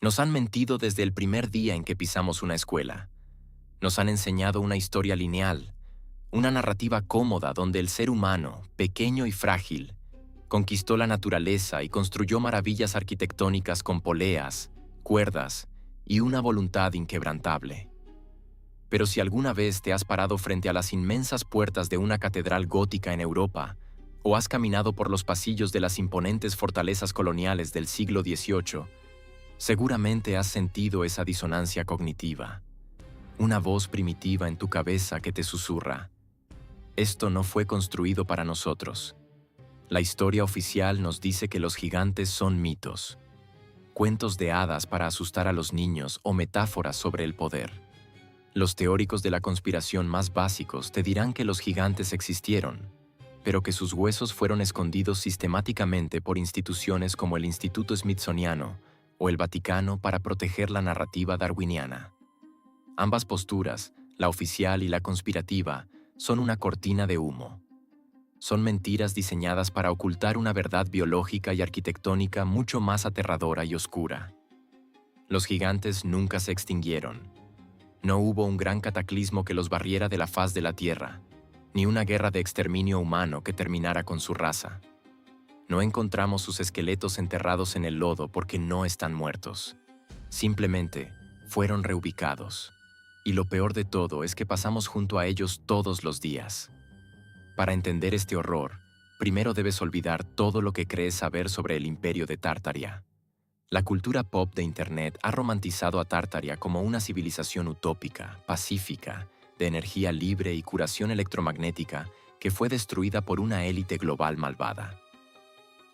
Nos han mentido desde el primer día en que pisamos una escuela. Nos han enseñado una historia lineal, una narrativa cómoda donde el ser humano, pequeño y frágil, conquistó la naturaleza y construyó maravillas arquitectónicas con poleas, cuerdas y una voluntad inquebrantable. Pero si alguna vez te has parado frente a las inmensas puertas de una catedral gótica en Europa, o has caminado por los pasillos de las imponentes fortalezas coloniales del siglo XVIII, seguramente has sentido esa disonancia cognitiva, una voz primitiva en tu cabeza que te susurra: esto no fue construido para nosotros. La historia oficial nos dice que los gigantes son mitos, cuentos de hadas para asustar a los niños o metáforas sobre el poder. Los teóricos de la conspiración más básicos te dirán que los gigantes existieron, pero que sus huesos fueron escondidos sistemáticamente por instituciones como el Instituto Smithsoniano o el Vaticano para proteger la narrativa darwiniana. Ambas posturas, la oficial y la conspirativa, son una cortina de humo. Son mentiras diseñadas para ocultar una verdad biológica y arquitectónica mucho más aterradora y oscura. Los gigantes nunca se extinguieron. No hubo un gran cataclismo que los barriera de la faz de la Tierra, ni una guerra de exterminio humano que terminara con su raza. No encontramos sus esqueletos enterrados en el lodo porque no están muertos. Simplemente fueron reubicados. Y lo peor de todo es que pasamos junto a ellos todos los días. Para entender este horror, primero debes olvidar todo lo que crees saber sobre el imperio de Tartaria. La cultura pop de Internet ha romantizado a Tartaria como una civilización utópica, pacífica, de energía libre y curación electromagnética que fue destruida por una élite global malvada.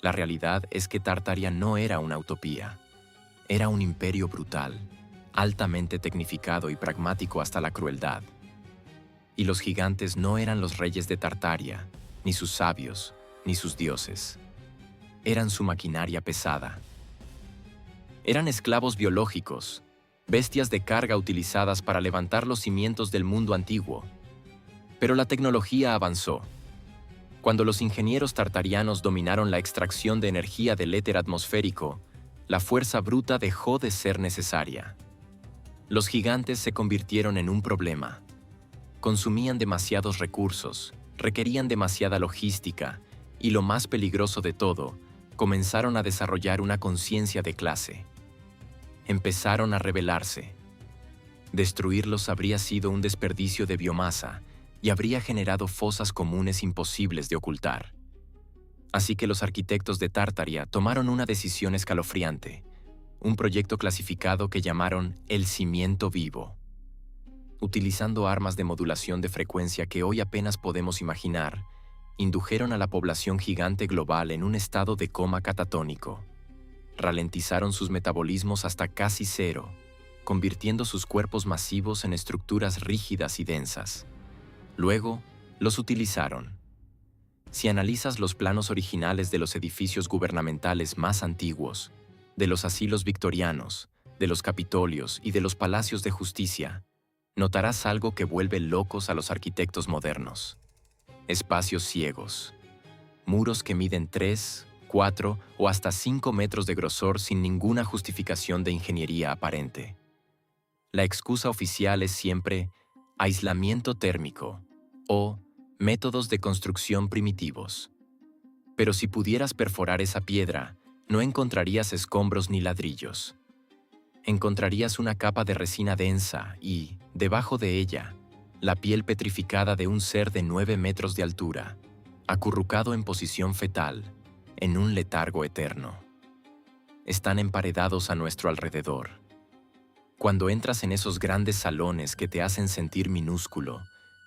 La realidad es que Tartaria no era una utopía. Era un imperio brutal, altamente tecnificado y pragmático hasta la crueldad. Y los gigantes no eran los reyes de Tartaria, ni sus sabios, ni sus dioses. Eran su maquinaria pesada. Eran esclavos biológicos, bestias de carga utilizadas para levantar los cimientos del mundo antiguo. Pero la tecnología avanzó. Cuando los ingenieros tartarianos dominaron la extracción de energía del éter atmosférico, la fuerza bruta dejó de ser necesaria. Los gigantes se convirtieron en un problema. Consumían demasiados recursos, requerían demasiada logística y, lo más peligroso de todo, comenzaron a desarrollar una conciencia de clase. Empezaron a rebelarse. Destruirlos habría sido un desperdicio de biomasa y habría generado fosas comunes imposibles de ocultar. Así que los arquitectos de Tartaria tomaron una decisión escalofriante, un proyecto clasificado que llamaron el cimiento vivo. Utilizando armas de modulación de frecuencia que hoy apenas podemos imaginar, indujeron a la población gigante global en un estado de coma catatónico. Ralentizaron sus metabolismos hasta casi cero, convirtiendo sus cuerpos masivos en estructuras rígidas y densas. Luego, los utilizaron. Si analizas los planos originales de los edificios gubernamentales más antiguos, de los asilos victorianos, de los capitolios y de los palacios de justicia, notarás algo que vuelve locos a los arquitectos modernos. Espacios ciegos. Muros que miden 3, 4 o hasta 5 metros de grosor sin ninguna justificación de ingeniería aparente. La excusa oficial es siempre aislamiento térmico o métodos de construcción primitivos. Pero si pudieras perforar esa piedra, no encontrarías escombros ni ladrillos. Encontrarías una capa de resina densa y, debajo de ella, la piel petrificada de un ser de 9 metros de altura, acurrucado en posición fetal, en un letargo eterno. Están emparedados a nuestro alrededor. Cuando entras en esos grandes salones que te hacen sentir minúsculo,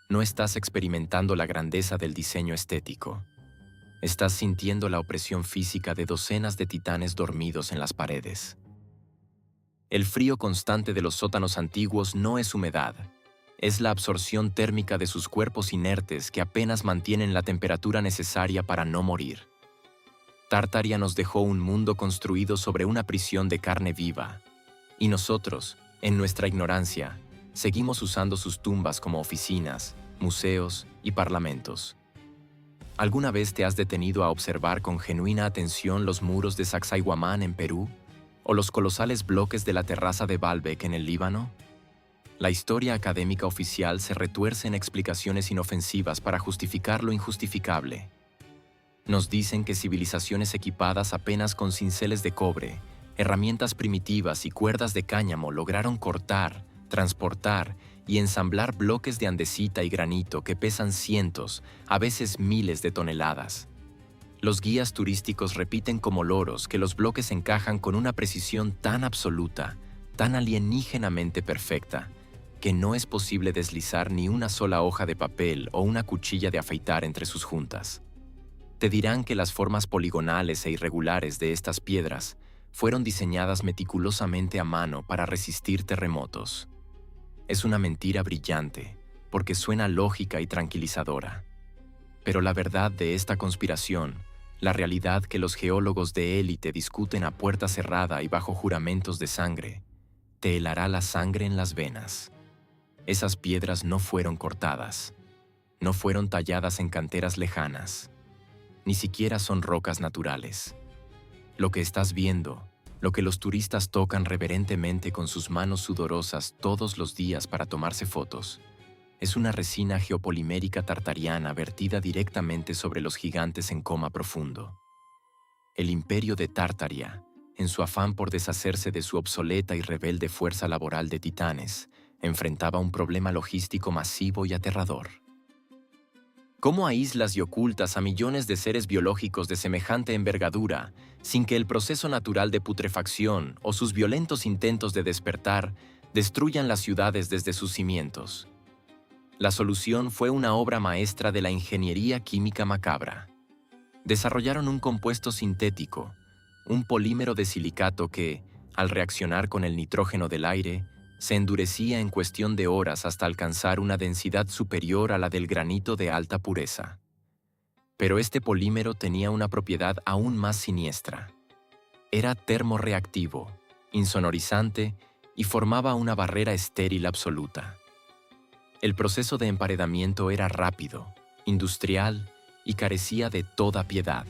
no estás experimentando la grandeza del diseño estético. Estás sintiendo la opresión física de docenas de titanes dormidos en las paredes. El frío constante de los sótanos antiguos no es humedad, es la absorción térmica de sus cuerpos inertes que apenas mantienen la temperatura necesaria para no morir. Tartaria nos dejó un mundo construido sobre una prisión de carne viva, y nosotros, en nuestra ignorancia, seguimos usando sus tumbas como oficinas, museos y parlamentos. ¿Alguna vez te has detenido a observar con genuina atención los muros de Sacsayhuamán en Perú? ¿O los colosales bloques de la terraza de Baalbek en el Líbano? La historia académica oficial se retuerce en explicaciones inofensivas para justificar lo injustificable. Nos dicen que civilizaciones equipadas apenas con cinceles de cobre, herramientas primitivas y cuerdas de cáñamo lograron cortar, transportar y ensamblar bloques de andesita y granito que pesan cientos, a veces miles de toneladas. Los guías turísticos repiten como loros que los bloques encajan con una precisión tan absoluta, tan alienígenamente perfecta, que no es posible deslizar ni una sola hoja de papel o una cuchilla de afeitar entre sus juntas. Te dirán que las formas poligonales e irregulares de estas piedras fueron diseñadas meticulosamente a mano para resistir terremotos. Es una mentira brillante, porque suena lógica y tranquilizadora. Pero la verdad de esta conspiración, la realidad que los geólogos de élite discuten a puerta cerrada y bajo juramentos de sangre, te helará la sangre en las venas. Esas piedras no fueron cortadas, no fueron talladas en canteras lejanas, ni siquiera son rocas naturales. Lo que estás viendo, lo que los turistas tocan reverentemente con sus manos sudorosas todos los días para tomarse fotos, es una resina geopolimérica tartariana vertida directamente sobre los gigantes en coma profundo. El imperio de Tartaria, en su afán por deshacerse de su obsoleta y rebelde fuerza laboral de titanes, enfrentaba un problema logístico masivo y aterrador. ¿Cómo aíslas y ocultas a millones de seres biológicos de semejante envergadura sin que el proceso natural de putrefacción o sus violentos intentos de despertar destruyan las ciudades desde sus cimientos? La solución fue una obra maestra de la ingeniería química macabra. Desarrollaron un compuesto sintético, un polímero de silicato que, al reaccionar con el nitrógeno del aire, se endurecía en cuestión de horas hasta alcanzar una densidad superior a la del granito de alta pureza. Pero este polímero tenía una propiedad aún más siniestra. Era termorreactivo, insonorizante y formaba una barrera estéril absoluta. El proceso de emparedamiento era rápido, industrial y carecía de toda piedad.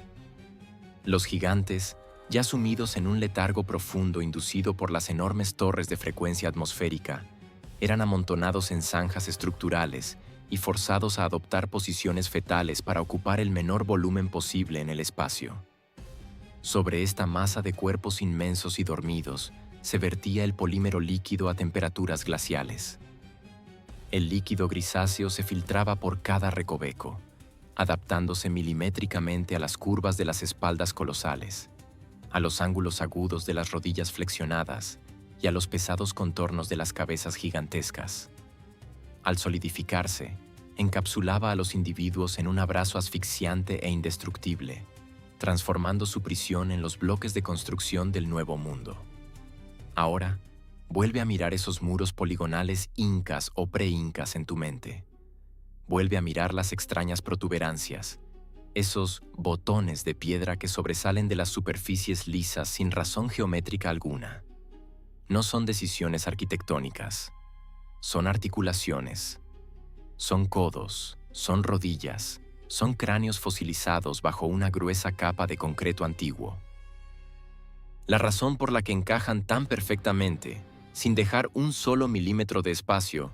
Los gigantes, ya sumidos en un letargo profundo inducido por las enormes torres de frecuencia atmosférica, eran amontonados en zanjas estructurales y forzados a adoptar posiciones fetales para ocupar el menor volumen posible en el espacio. Sobre esta masa de cuerpos inmensos y dormidos se vertía el polímero líquido a temperaturas glaciales. El líquido grisáceo se filtraba por cada recoveco, adaptándose milimétricamente a las curvas de las espaldas colosales, a los ángulos agudos de las rodillas flexionadas y a los pesados contornos de las cabezas gigantescas. Al solidificarse, encapsulaba a los individuos en un abrazo asfixiante e indestructible, transformando su prisión en los bloques de construcción del nuevo mundo. Ahora, vuelve a mirar esos muros poligonales incas o pre-incas en tu mente. Vuelve a mirar las extrañas protuberancias, esos botones de piedra que sobresalen de las superficies lisas sin razón geométrica alguna. No son decisiones arquitectónicas, son articulaciones, son codos, son rodillas, son cráneos fosilizados bajo una gruesa capa de concreto antiguo. La razón por la que encajan tan perfectamente, sin dejar un solo milímetro de espacio,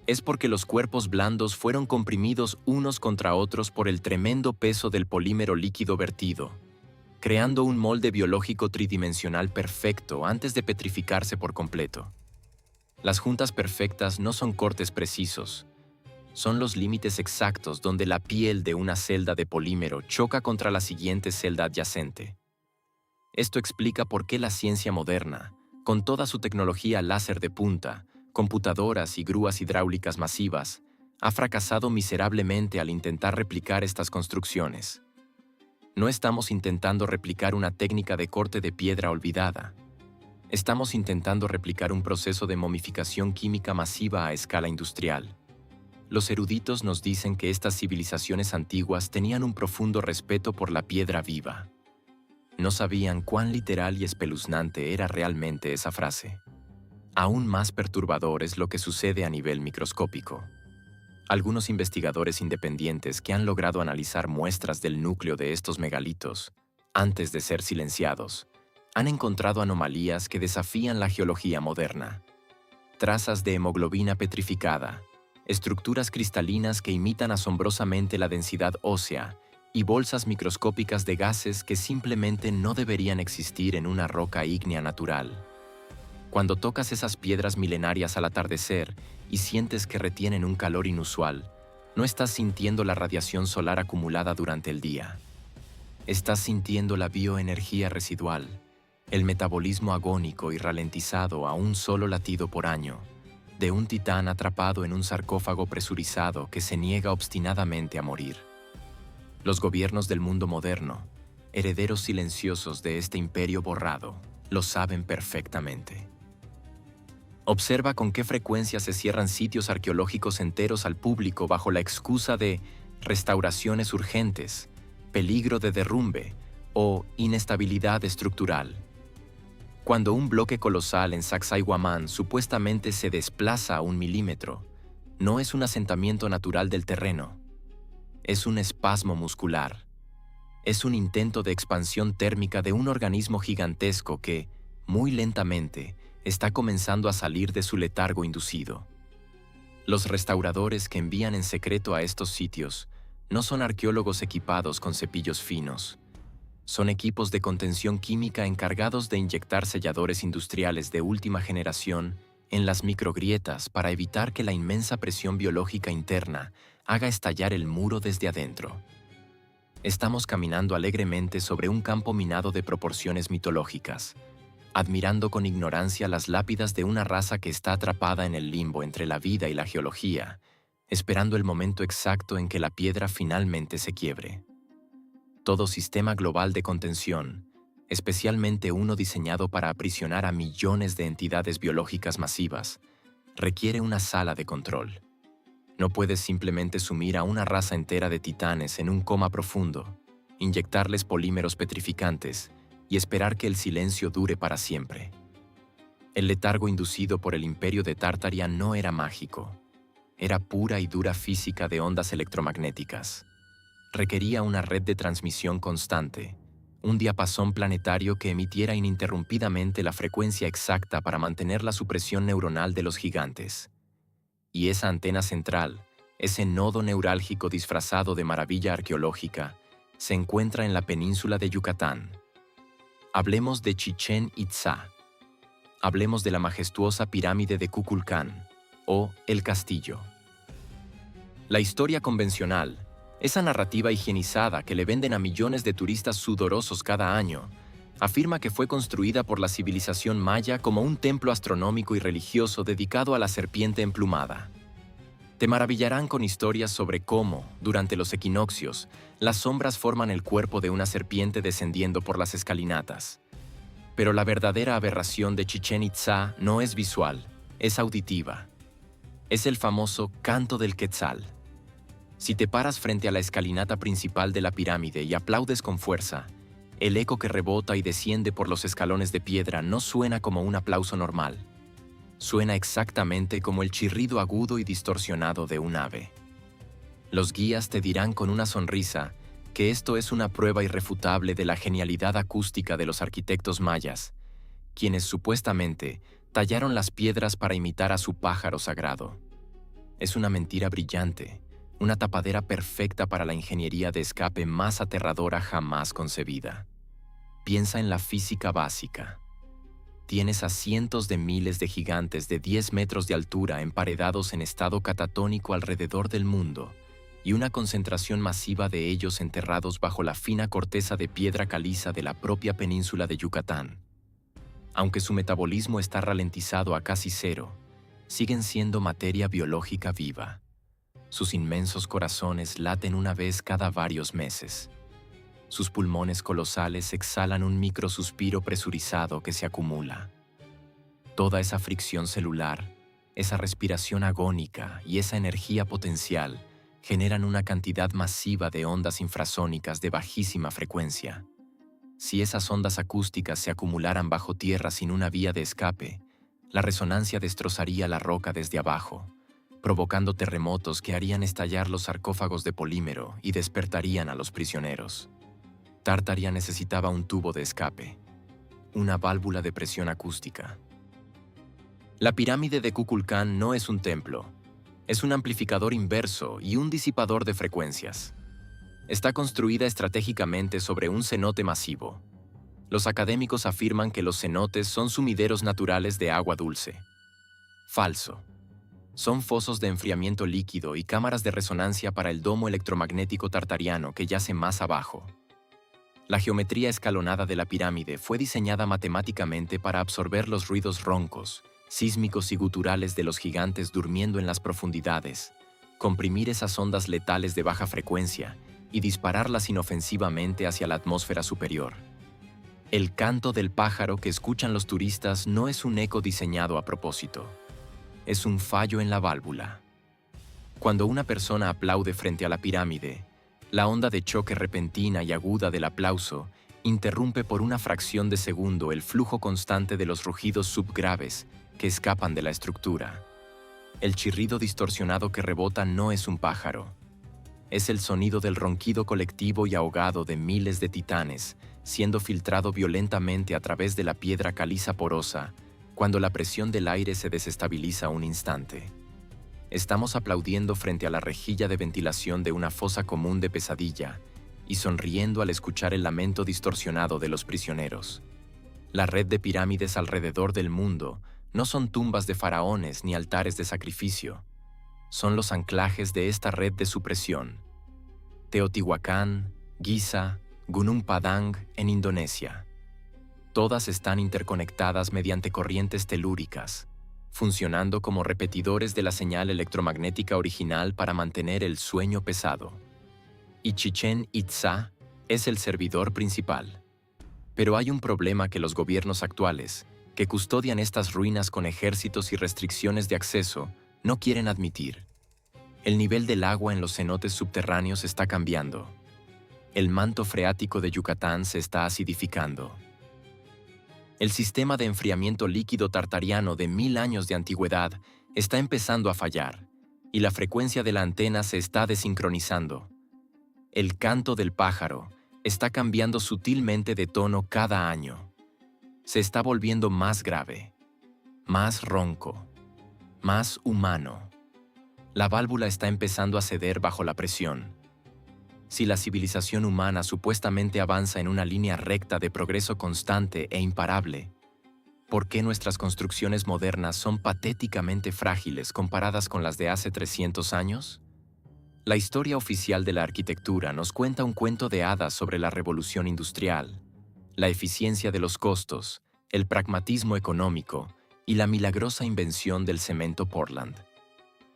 es porque los cuerpos blandos fueron comprimidos unos contra otros por el tremendo peso del polímero líquido vertido, creando un molde biológico tridimensional perfecto antes de petrificarse por completo. Las juntas perfectas no son cortes precisos, son los límites exactos donde la piel de una celda de polímero choca contra la siguiente celda adyacente. Esto explica por qué la ciencia moderna, con toda su tecnología láser de punta, computadoras y grúas hidráulicas masivas, ha fracasado miserablemente al intentar replicar estas construcciones. No estamos intentando replicar una técnica de corte de piedra olvidada. Estamos intentando replicar un proceso de momificación química masiva a escala industrial. Los eruditos nos dicen que estas civilizaciones antiguas tenían un profundo respeto por la piedra viva. No sabían cuán literal y espeluznante era realmente esa frase. Aún más perturbador es lo que sucede a nivel microscópico. Algunos investigadores independientes que han logrado analizar muestras del núcleo de estos megalitos, antes de ser silenciados, Han encontrado anomalías que desafían la geología moderna. Trazas de hemoglobina petrificada, estructuras cristalinas que imitan asombrosamente la densidad ósea y bolsas microscópicas de gases que simplemente no deberían existir en una roca ígnea natural. Cuando tocas esas piedras milenarias al atardecer y sientes que retienen un calor inusual, no estás sintiendo la radiación solar acumulada durante el día. Estás sintiendo la bioenergía residual, el metabolismo agónico y ralentizado a un solo latido por año, de un titán atrapado en un sarcófago presurizado que se niega obstinadamente a morir. Los gobiernos del mundo moderno, herederos silenciosos de este imperio borrado, lo saben perfectamente. Observa con qué frecuencia se cierran sitios arqueológicos enteros al público bajo la excusa de restauraciones urgentes, peligro de derrumbe o inestabilidad estructural. Cuando un bloque colosal en Sacsayhuamán supuestamente se desplaza a 1 milímetro, no es un asentamiento natural del terreno, es un espasmo muscular. Es un intento de expansión térmica de un organismo gigantesco que, muy lentamente, está comenzando a salir de su letargo inducido. Los restauradores que envían en secreto a estos sitios no son arqueólogos equipados con cepillos finos. Son equipos de contención química encargados de inyectar selladores industriales de última generación en las microgrietas para evitar que la inmensa presión biológica interna haga estallar el muro desde adentro. Estamos caminando alegremente sobre un campo minado de proporciones mitológicas, admirando con ignorancia las lápidas de una raza que está atrapada en el limbo entre la vida y la geología, esperando el momento exacto en que la piedra finalmente se quiebre. Todo sistema global de contención, especialmente uno diseñado para aprisionar a millones de entidades biológicas masivas, requiere una sala de control. No puedes simplemente sumir a una raza entera de titanes en un coma profundo, inyectarles polímeros petrificantes y esperar que el silencio dure para siempre. El letargo inducido por el imperio de Tartaria no era mágico. Era pura y dura física de ondas electromagnéticas. Requería una red de transmisión constante, un diapasón planetario que emitiera ininterrumpidamente la frecuencia exacta para mantener la supresión neuronal de los gigantes. Y esa antena central, ese nodo neurálgico disfrazado de maravilla arqueológica, se encuentra en la península de Yucatán. Hablemos de Chichén Itzá. Hablemos de la majestuosa pirámide de Kukulcán, o El Castillo. La historia convencional, esa narrativa higienizada que le venden a millones de turistas sudorosos cada año, afirma que fue construida por la civilización maya como un templo astronómico y religioso dedicado a la serpiente emplumada. Te maravillarán con historias sobre cómo, durante los equinoccios, las sombras forman el cuerpo de una serpiente descendiendo por las escalinatas. Pero la verdadera aberración de Chichén Itzá no es visual, es auditiva. Es el famoso canto del Quetzal. Si te paras frente a la escalinata principal de la pirámide y aplaudes con fuerza, el eco que rebota y desciende por los escalones de piedra no suena como un aplauso normal. Suena exactamente como el chirrido agudo y distorsionado de un ave. Los guías te dirán con una sonrisa que esto es una prueba irrefutable de la genialidad acústica de los arquitectos mayas, quienes supuestamente tallaron las piedras para imitar a su pájaro sagrado. Es una mentira brillante, una tapadera perfecta para la ingeniería de escape más aterradora jamás concebida. Piensa en la física básica. Tienes a cientos de miles de gigantes de 10 metros de altura emparedados en estado catatónico alrededor del mundo y una concentración masiva de ellos enterrados bajo la fina corteza de piedra caliza de la propia península de Yucatán. Aunque su metabolismo está ralentizado a casi cero, siguen siendo materia biológica viva. Sus inmensos corazones laten una vez cada varios meses. Sus pulmones colosales exhalan un microsuspiro presurizado que se acumula. Toda esa fricción celular, esa respiración agónica y esa energía potencial generan una cantidad masiva de ondas infrasónicas de bajísima frecuencia. Si esas ondas acústicas se acumularan bajo tierra sin una vía de escape, la resonancia destrozaría la roca desde abajo, provocando terremotos que harían estallar los sarcófagos de polímero y despertarían a los prisioneros. Tartaria necesitaba un tubo de escape. una válvula de presión acústica. La pirámide de Kukulcán no es un templo, es un amplificador inverso y un disipador de frecuencias. Está construida estratégicamente sobre un cenote masivo. Los académicos afirman que los cenotes son sumideros naturales de agua dulce. Falso. Son fosos de enfriamiento líquido y cámaras de resonancia para el domo electromagnético tartariano que yace más abajo. La geometría escalonada de la pirámide fue diseñada matemáticamente para absorber los ruidos roncos, sísmicos y guturales de los gigantes durmiendo en las profundidades, comprimir esas ondas letales de baja frecuencia y dispararlas inofensivamente hacia la atmósfera superior. El canto del pájaro que escuchan los turistas no es un eco diseñado a propósito. Es un fallo en la válvula. Cuando una persona aplaude frente a la pirámide, la onda de choque repentina y aguda del aplauso interrumpe por una fracción de segundo el flujo constante de los rugidos subgraves que escapan de la estructura. El chirrido distorsionado que rebota no es un pájaro. Es el sonido del ronquido colectivo y ahogado de miles de titanes, siendo filtrado violentamente a través de la piedra caliza porosa, cuando la presión del aire se desestabiliza un instante. Estamos aplaudiendo frente a la rejilla de ventilación de una fosa común de pesadilla y sonriendo al escuchar el lamento distorsionado de los prisioneros. La red de pirámides alrededor del mundo no son tumbas de faraones ni altares de sacrificio. Son los anclajes de esta red de supresión. Teotihuacán, Giza, Gunung Padang en Indonesia. Todas están interconectadas mediante corrientes telúricas, funcionando como repetidores de la señal electromagnética original para mantener el sueño pesado. Y Chichén Itzá es el servidor principal. Pero hay un problema que los gobiernos actuales, que custodian estas ruinas con ejércitos y restricciones de acceso, no quieren admitir. El nivel del agua en los cenotes subterráneos está cambiando. El manto freático de Yucatán se está acidificando. El sistema de enfriamiento líquido tartariano de 1000 años de antigüedad está empezando a fallar, y la frecuencia de la antena se está desincronizando. El canto del pájaro está cambiando sutilmente de tono cada año. Se está volviendo más grave, más ronco, más humano. La válvula está empezando a ceder bajo la presión. Si la civilización humana supuestamente avanza en una línea recta de progreso constante e imparable, ¿por qué nuestras construcciones modernas son patéticamente frágiles comparadas con las de hace 300 años? La historia oficial de la arquitectura nos cuenta un cuento de hadas sobre la revolución industrial, la eficiencia de los costos, el pragmatismo económico y la milagrosa invención del cemento Portland.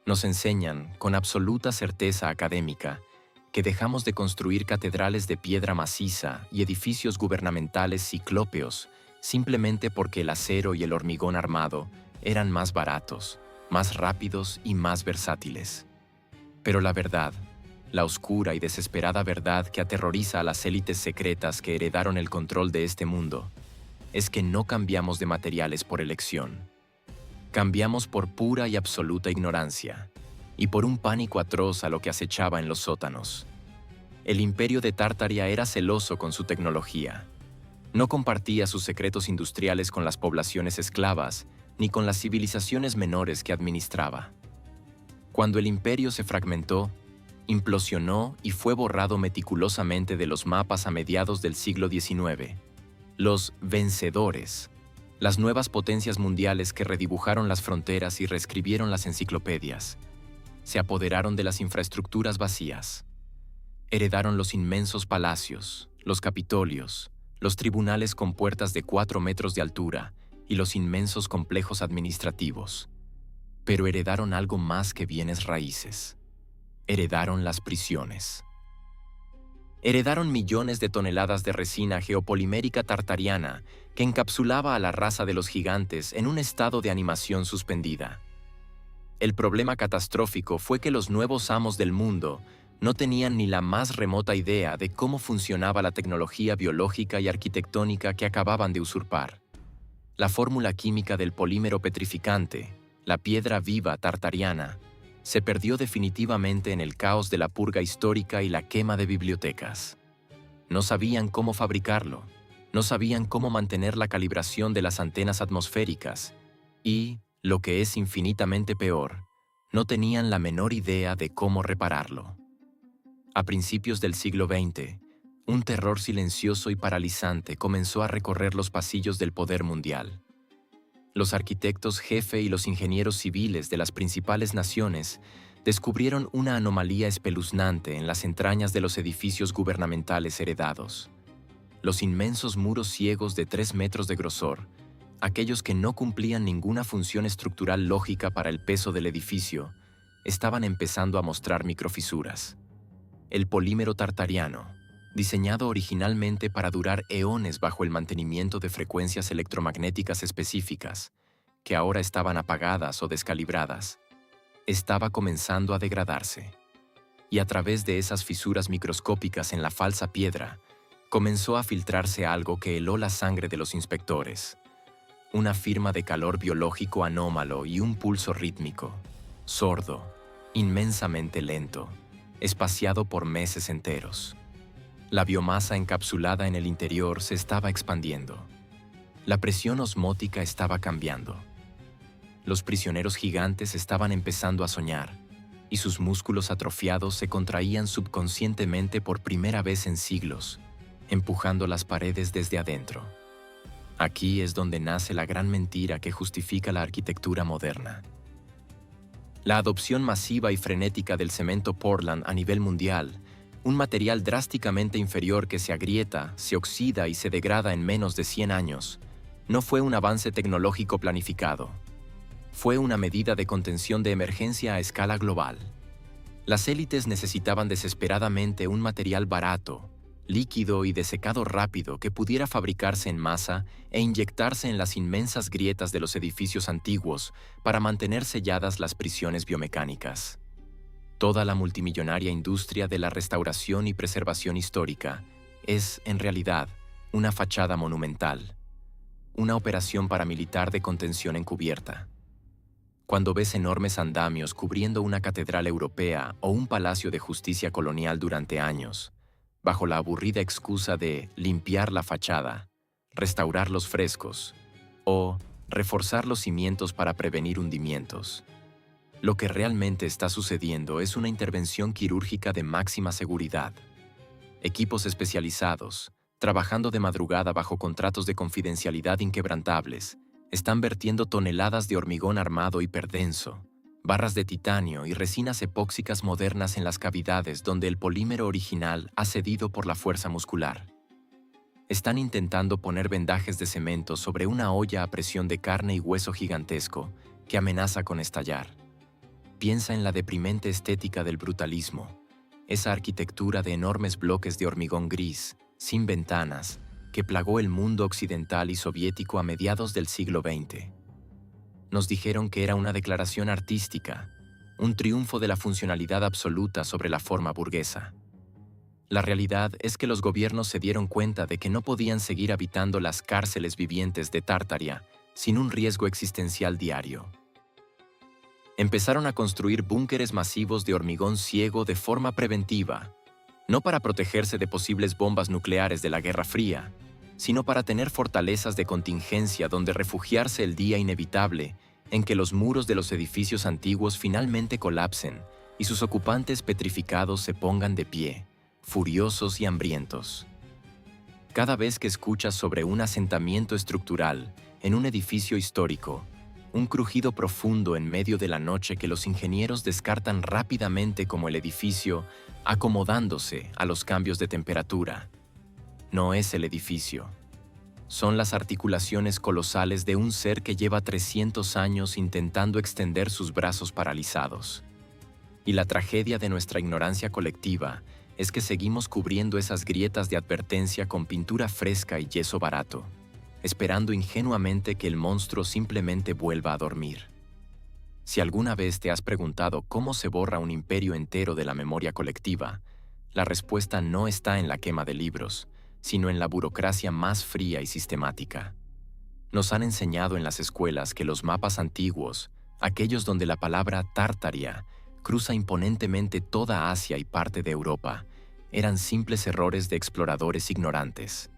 Nos enseñan, con absoluta certeza académica, que dejamos de construir catedrales de piedra maciza y edificios gubernamentales ciclópeos simplemente porque el acero y el hormigón armado eran más baratos, más rápidos y más versátiles. Pero la verdad, la oscura y desesperada verdad que aterroriza a las élites secretas que heredaron el control de este mundo, es que no cambiamos de materiales por elección. Cambiamos por pura y absoluta ignorancia, y por un pánico atroz a lo que acechaba en los sótanos. El imperio de Tartaria era celoso con su tecnología. No compartía sus secretos industriales con las poblaciones esclavas, ni con las civilizaciones menores que administraba. Cuando el imperio se fragmentó, implosionó y fue borrado meticulosamente de los mapas a mediados del siglo XIX. Los vencedores, las nuevas potencias mundiales que redibujaron las fronteras y reescribieron las enciclopedias, se apoderaron de las infraestructuras vacías. Heredaron los inmensos palacios, los capitolios, los tribunales con puertas de 4 metros de altura y los inmensos complejos administrativos. Pero heredaron algo más que bienes raíces. Heredaron las prisiones. Heredaron millones de toneladas de resina geopolimérica tartariana que encapsulaba a la raza de los gigantes en un estado de animación suspendida. El problema catastrófico fue que los nuevos amos del mundo no tenían ni la más remota idea de cómo funcionaba la tecnología biológica y arquitectónica que acababan de usurpar. La fórmula química del polímero petrificante, la piedra viva tartariana, se perdió definitivamente en el caos de la purga histórica y la quema de bibliotecas. No sabían cómo fabricarlo, No sabían cómo mantener la calibración de las antenas atmosféricas y, lo que es infinitamente peor, no tenían la menor idea de cómo repararlo. A principios del siglo XX, un terror silencioso y paralizante comenzó a recorrer los pasillos del poder mundial. Los arquitectos jefe y los ingenieros civiles de las principales naciones descubrieron una anomalía espeluznante en las entrañas de los edificios gubernamentales heredados. Los inmensos muros ciegos de 3 metros de grosor, aquellos que no cumplían ninguna función estructural lógica para el peso del edificio, estaban empezando a mostrar microfisuras. El polímero tartariano, diseñado originalmente para durar eones bajo el mantenimiento de frecuencias electromagnéticas específicas, que ahora estaban apagadas o descalibradas, estaba comenzando a degradarse. Y a través de esas fisuras microscópicas en la falsa piedra, comenzó a filtrarse algo que heló la sangre de los inspectores. Una firma de calor biológico anómalo y un pulso rítmico, sordo, inmensamente lento, espaciado por meses enteros. La biomasa encapsulada en el interior se estaba expandiendo. La presión osmótica estaba cambiando. Los prisioneros gigantes estaban empezando a soñar, y sus músculos atrofiados se contraían subconscientemente por primera vez en siglos, empujando las paredes desde adentro. Aquí es donde nace la gran mentira que justifica la arquitectura moderna. La adopción masiva y frenética del cemento Portland a nivel mundial, un material drásticamente inferior que se agrieta, se oxida y se degrada en menos de 100 años, no fue un avance tecnológico planificado. Fue una medida de contención de emergencia a escala global. Las élites necesitaban desesperadamente un material barato, líquido y de secado rápido que pudiera fabricarse en masa e inyectarse en las inmensas grietas de los edificios antiguos para mantener selladas las prisiones biomecánicas. Toda la multimillonaria industria de la restauración y preservación histórica es, en realidad, una fachada monumental, una operación paramilitar de contención encubierta. Cuando ves enormes andamios cubriendo una catedral europea o un palacio de justicia colonial durante años, bajo la aburrida excusa de limpiar la fachada, restaurar los frescos o reforzar los cimientos para prevenir hundimientos, lo que realmente está sucediendo es una intervención quirúrgica de máxima seguridad. Equipos especializados, trabajando de madrugada bajo contratos de confidencialidad inquebrantables, están vertiendo toneladas de hormigón armado hiperdenso, barras de titanio y resinas epóxicas modernas en las cavidades donde el polímero original ha cedido por la fuerza muscular. Están intentando poner vendajes de cemento sobre una olla a presión de carne y hueso gigantesco que amenaza con estallar. Piensa en la deprimente estética del brutalismo, esa arquitectura de enormes bloques de hormigón gris, sin ventanas, que plagó el mundo occidental y soviético a mediados del siglo XX. Nos dijeron que era una declaración artística, un triunfo de la funcionalidad absoluta sobre la forma burguesa. La realidad es que los gobiernos se dieron cuenta de que no podían seguir habitando las cárceles vivientes de Tartaria sin un riesgo existencial diario. Empezaron a construir búnkeres masivos de hormigón ciego de forma preventiva, no para protegerse de posibles bombas nucleares de la Guerra Fría, sino para tener fortalezas de contingencia donde refugiarse el día inevitable en que los muros de los edificios antiguos finalmente colapsen y sus ocupantes petrificados se pongan de pie, furiosos y hambrientos. Cada vez que escuchas sobre un asentamiento estructural en un edificio histórico, un crujido profundo en medio de la noche que los ingenieros descartan rápidamente como el edificio acomodándose a los cambios de temperatura. No es el edificio. Son las articulaciones colosales de un ser que lleva 300 años intentando extender sus brazos paralizados. Y la tragedia de nuestra ignorancia colectiva es que seguimos cubriendo esas grietas de advertencia con pintura fresca y yeso barato, esperando ingenuamente que el monstruo simplemente vuelva a dormir. Si alguna vez te has preguntado cómo se borra un imperio entero de la memoria colectiva, la respuesta no está en la quema de libros, sino en la burocracia más fría y sistemática. Nos han enseñado en las escuelas que los mapas antiguos, aquellos donde la palabra Tartaria cruza imponentemente toda Asia y parte de Europa, eran simples errores de exploradores ignorantes.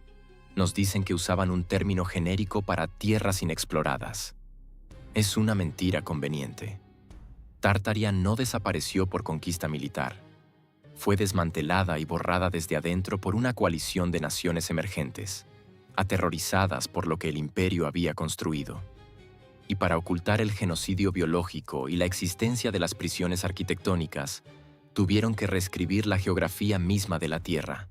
Nos dicen que usaban un término genérico para tierras inexploradas. Es una mentira conveniente. Tartaria no desapareció por conquista militar. Fue desmantelada y borrada desde adentro por una coalición de naciones emergentes, aterrorizadas por lo que el imperio había construido. Y para ocultar el genocidio biológico y la existencia de las prisiones arquitectónicas, tuvieron que reescribir la geografía misma de la Tierra.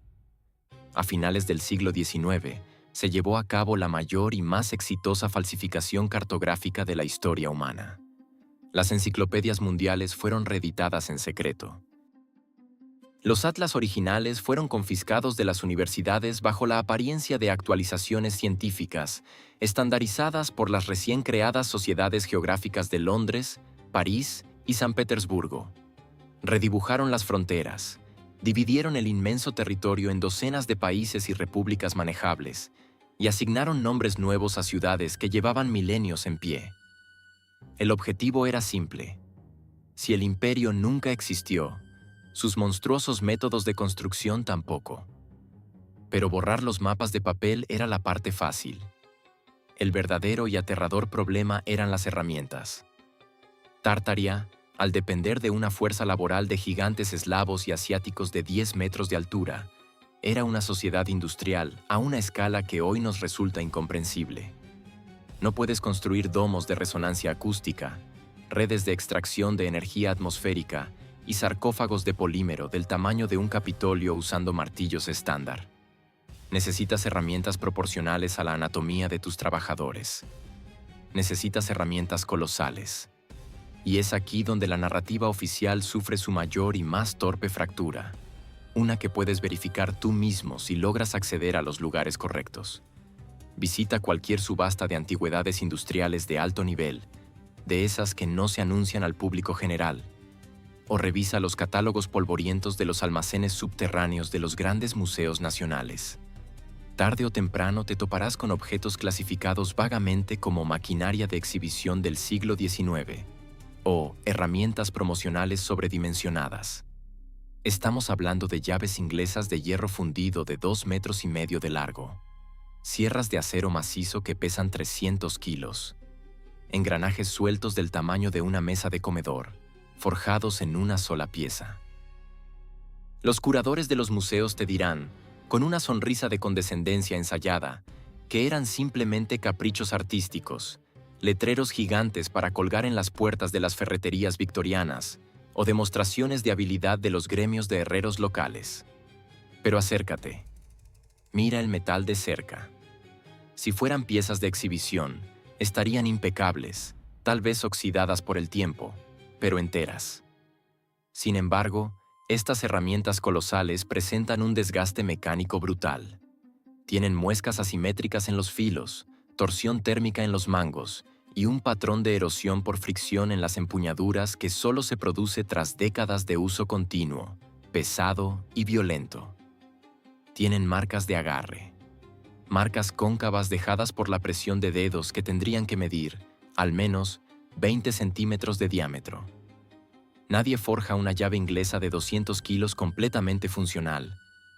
A finales del siglo XIX, se llevó a cabo la mayor y más exitosa falsificación cartográfica de la historia humana. Las enciclopedias mundiales fueron reeditadas en secreto. Los atlas originales fueron confiscados de las universidades bajo la apariencia de actualizaciones científicas, estandarizadas por las recién creadas sociedades geográficas de Londres, París y San Petersburgo. Redibujaron las fronteras, dividieron el inmenso territorio en docenas de países y repúblicas manejables, y asignaron nombres nuevos a ciudades que llevaban milenios en pie. El objetivo era simple. Si el imperio nunca existió, sus monstruosos métodos de construcción tampoco. Pero borrar los mapas de papel era la parte fácil. El verdadero y aterrador problema eran las herramientas. Tartaria, al depender de una fuerza laboral de gigantes eslavos y asiáticos de 10 metros de altura, era una sociedad industrial a una escala que hoy nos resulta incomprensible. No puedes construir domos de resonancia acústica, redes de extracción de energía atmosférica y sarcófagos de polímero del tamaño de un Capitolio usando martillos estándar. Necesitas herramientas proporcionales a la anatomía de tus trabajadores. Necesitas herramientas colosales. Y es aquí donde la narrativa oficial sufre su mayor y más torpe fractura, una que puedes verificar tú mismo si logras acceder a los lugares correctos. Visita cualquier subasta de antigüedades industriales de alto nivel, de esas que no se anuncian al público general, o revisa los catálogos polvorientos de los almacenes subterráneos de los grandes museos nacionales. Tarde o temprano te toparás con objetos clasificados vagamente como maquinaria de exhibición del siglo XIX o herramientas promocionales sobredimensionadas. Estamos hablando de llaves inglesas de hierro fundido de 2,5 metros de largo, sierras de acero macizo que pesan 300 kilos, engranajes sueltos del tamaño de una mesa de comedor, forjados en una sola pieza. Los curadores de los museos te dirán, con una sonrisa de condescendencia ensayada, que eran simplemente caprichos artísticos, letreros gigantes para colgar en las puertas de las ferreterías victorianas o demostraciones de habilidad de los gremios de herreros locales. Pero acércate. Mira el metal de cerca. Si fueran piezas de exhibición, estarían impecables, tal vez oxidadas por el tiempo, pero enteras. Sin embargo, estas herramientas colosales presentan un desgaste mecánico brutal. Tienen muescas asimétricas en los filos, torsión térmica en los mangos y un patrón de erosión por fricción en las empuñaduras que solo se produce tras décadas de uso continuo, pesado y violento. Tienen marcas de agarre, marcas cóncavas dejadas por la presión de dedos que tendrían que medir, al menos, 20 centímetros de diámetro. Nadie forja una llave inglesa de 200 kilos completamente funcional,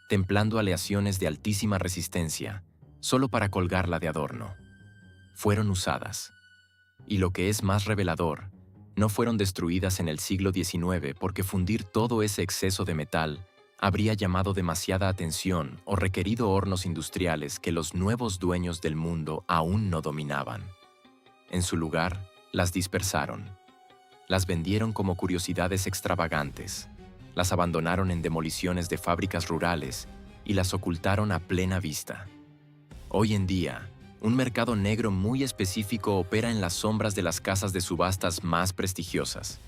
templando aleaciones de altísima resistencia, solo para colgarla de adorno. Fueron usadas. Y lo que es más revelador, no fueron destruidas en el siglo XIX porque fundir todo ese exceso de metal habría llamado demasiada atención o requerido hornos industriales que los nuevos dueños del mundo aún no dominaban. En su lugar, las dispersaron. Las vendieron como curiosidades extravagantes, las abandonaron en demoliciones de fábricas rurales y las ocultaron a plena vista. Hoy en día, un mercado negro muy específico opera en las sombras de las casas de subastas más prestigiosas.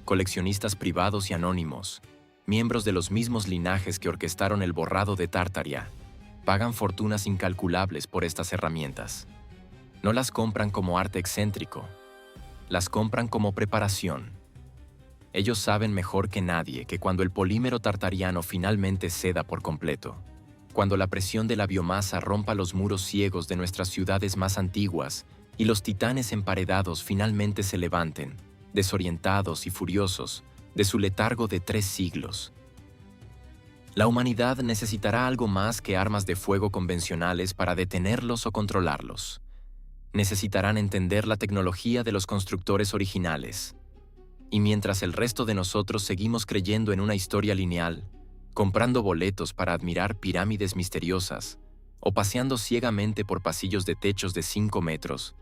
Coleccionistas privados y anónimos, miembros de los mismos linajes que orquestaron el borrado de Tartaria, pagan fortunas incalculables por estas herramientas. No las compran como arte excéntrico, las compran como preparación. Ellos saben mejor que nadie que cuando el polímero tartariano finalmente ceda por completo, cuando la presión de la biomasa rompa los muros ciegos de nuestras ciudades más antiguas y los titanes emparedados finalmente se levanten, desorientados y furiosos, de su letargo de 3 siglos. La humanidad necesitará algo más que armas de fuego convencionales para detenerlos o controlarlos. Necesitarán entender la tecnología de los constructores originales. Y mientras el resto de nosotros seguimos creyendo en una historia lineal, comprando boletos para admirar pirámides misteriosas o paseando ciegamente por pasillos de techos de 5 metros,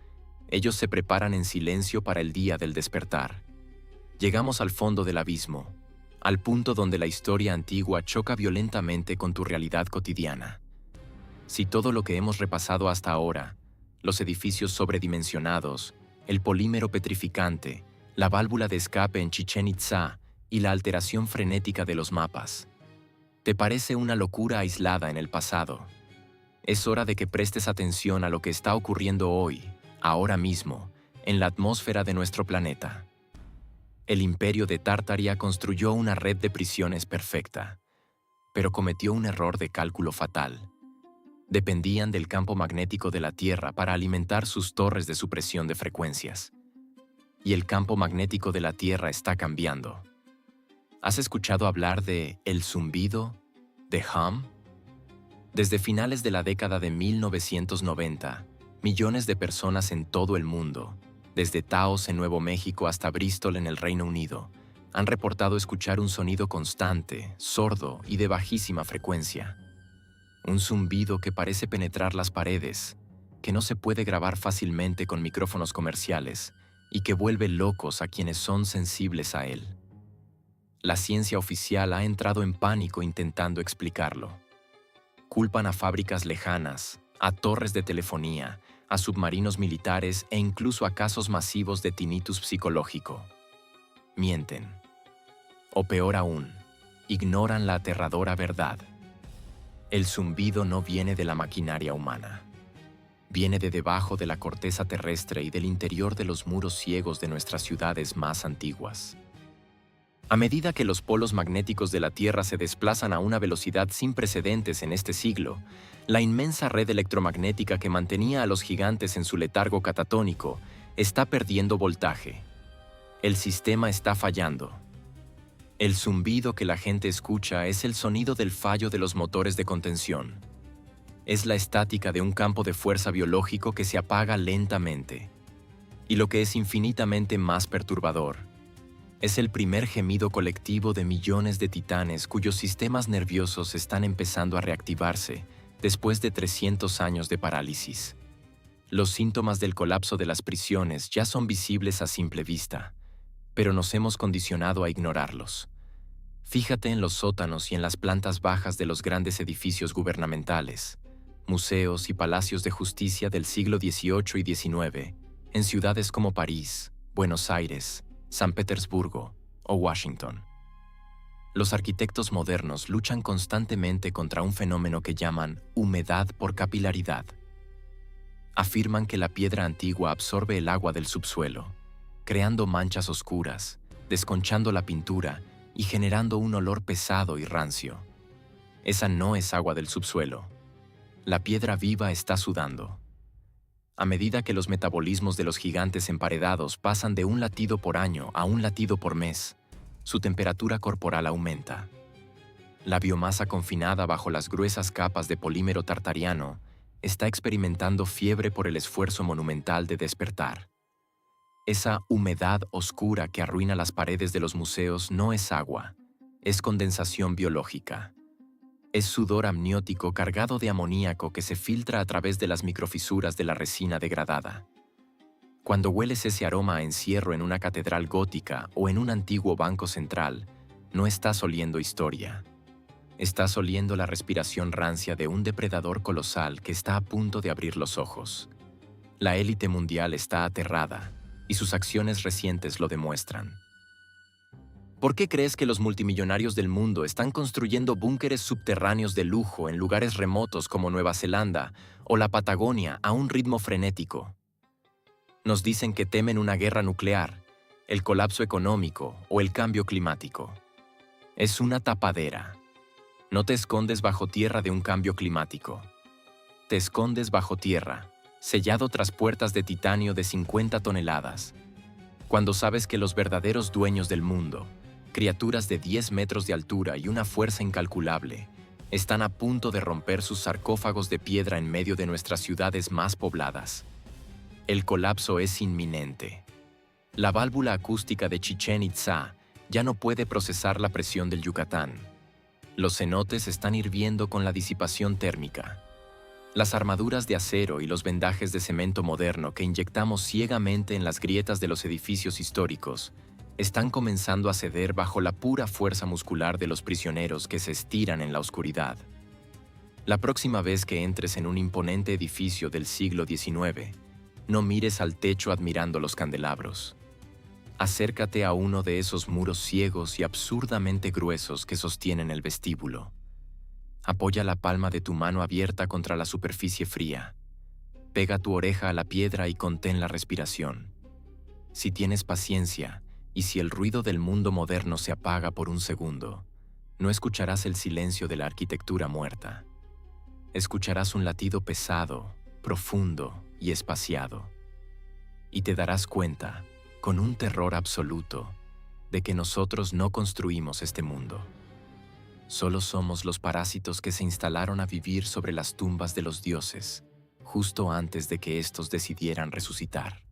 ellos se preparan en silencio para el día del despertar. Llegamos al fondo del abismo, al punto donde la historia antigua choca violentamente con tu realidad cotidiana. Si todo lo que hemos repasado hasta ahora, los edificios sobredimensionados, el polímero petrificante, la válvula de escape en Chichén Itzá y la alteración frenética de los mapas, ¿te parece una locura aislada en el pasado? Es hora de que prestes atención a lo que está ocurriendo hoy, ahora mismo, en la atmósfera de nuestro planeta. El imperio de Tartaria construyó una red de prisiones perfecta, pero cometió un error de cálculo fatal. Dependían del campo magnético de la Tierra para alimentar sus torres de supresión de frecuencias. Y el campo magnético de la Tierra está cambiando. ¿Has escuchado hablar de el zumbido, de hum? Desde finales de la década de 1990, millones de personas en todo el mundo, desde Taos en Nuevo México hasta Bristol en el Reino Unido, han reportado escuchar un sonido constante, sordo y de bajísima frecuencia. Un zumbido que parece penetrar las paredes, que no se puede grabar fácilmente con micrófonos comerciales y que vuelve locos a quienes son sensibles a él. La ciencia oficial ha entrado en pánico intentando explicarlo. Culpan a fábricas lejanas, a torres de telefonía, a submarinos militares e incluso a casos masivos de tinnitus psicológico. Mienten. O peor aún, ignoran la aterradora verdad. El zumbido no viene de la maquinaria humana. Viene de debajo de la corteza terrestre y del interior de los muros ciegos de nuestras ciudades más antiguas. A medida que los polos magnéticos de la Tierra se desplazan a una velocidad sin precedentes en este siglo, la inmensa red electromagnética que mantenía a los gigantes en su letargo catatónico está perdiendo voltaje. El sistema está fallando. El zumbido que la gente escucha es el sonido del fallo de los motores de contención. Es la estática de un campo de fuerza biológico que se apaga lentamente. Y lo que es infinitamente más perturbador, es el primer gemido colectivo de millones de titanes cuyos sistemas nerviosos están empezando a reactivarse después de 300 años de parálisis. Los síntomas del colapso de las prisiones ya son visibles a simple vista, pero nos hemos condicionado a ignorarlos. Fíjate en los sótanos y en las plantas bajas de los grandes edificios gubernamentales, museos y palacios de justicia del siglo XVIII y XIX, en ciudades como París, Buenos Aires, San Petersburgo o Washington. Los arquitectos modernos luchan constantemente contra un fenómeno que llaman humedad por capilaridad. Afirman que la piedra antigua absorbe el agua del subsuelo, creando manchas oscuras, desconchando la pintura y generando un olor pesado y rancio. Esa no es agua del subsuelo. La piedra viva está sudando. A medida que los metabolismos de los gigantes emparedados pasan de un latido por año a un latido por mes, su temperatura corporal aumenta. La biomasa confinada bajo las gruesas capas de polímero tartariano está experimentando fiebre por el esfuerzo monumental de despertar. Esa humedad oscura que arruina las paredes de los museos no es agua, es condensación biológica. Es sudor amniótico cargado de amoníaco que se filtra a través de las microfisuras de la resina degradada. Cuando hueles ese aroma a encierro en una catedral gótica o en un antiguo banco central, no estás oliendo historia. Estás oliendo la respiración rancia de un depredador colosal que está a punto de abrir los ojos. La élite mundial está aterrada, y sus acciones recientes lo demuestran. ¿Por qué crees que los multimillonarios del mundo están construyendo búnkeres subterráneos de lujo en lugares remotos como Nueva Zelanda o la Patagonia a un ritmo frenético? Nos dicen que temen una guerra nuclear, el colapso económico o el cambio climático. Es una tapadera. No te escondes bajo tierra de un cambio climático. Te escondes bajo tierra, sellado tras puertas de titanio de 50 toneladas, cuando sabes que los verdaderos dueños del mundo, Criaturas de 10 metros de altura y una fuerza incalculable están a punto de romper sus sarcófagos de piedra en medio de nuestras ciudades más pobladas. El colapso es inminente. La válvula acústica de Chichén Itzá ya no puede procesar la presión del Yucatán. Los cenotes están hirviendo con la disipación térmica. Las armaduras de acero y los vendajes de cemento moderno que inyectamos ciegamente en las grietas de los edificios históricos están comenzando a ceder bajo la pura fuerza muscular de los prisioneros que se estiran en la oscuridad. La próxima vez que entres en un imponente edificio del siglo XIX, no mires al techo admirando los candelabros. Acércate a uno de esos muros ciegos y absurdamente gruesos que sostienen el vestíbulo. Apoya la palma de tu mano abierta contra la superficie fría. Pega tu oreja a la piedra y contén la respiración. Si tienes paciencia, y si el ruido del mundo moderno se apaga por un segundo, no escucharás el silencio de la arquitectura muerta. Escucharás un latido pesado, profundo y espaciado. Y te darás cuenta, con un terror absoluto, de que nosotros no construimos este mundo. Solo somos los parásitos que se instalaron a vivir sobre las tumbas de los dioses, justo antes de que estos decidieran resucitar.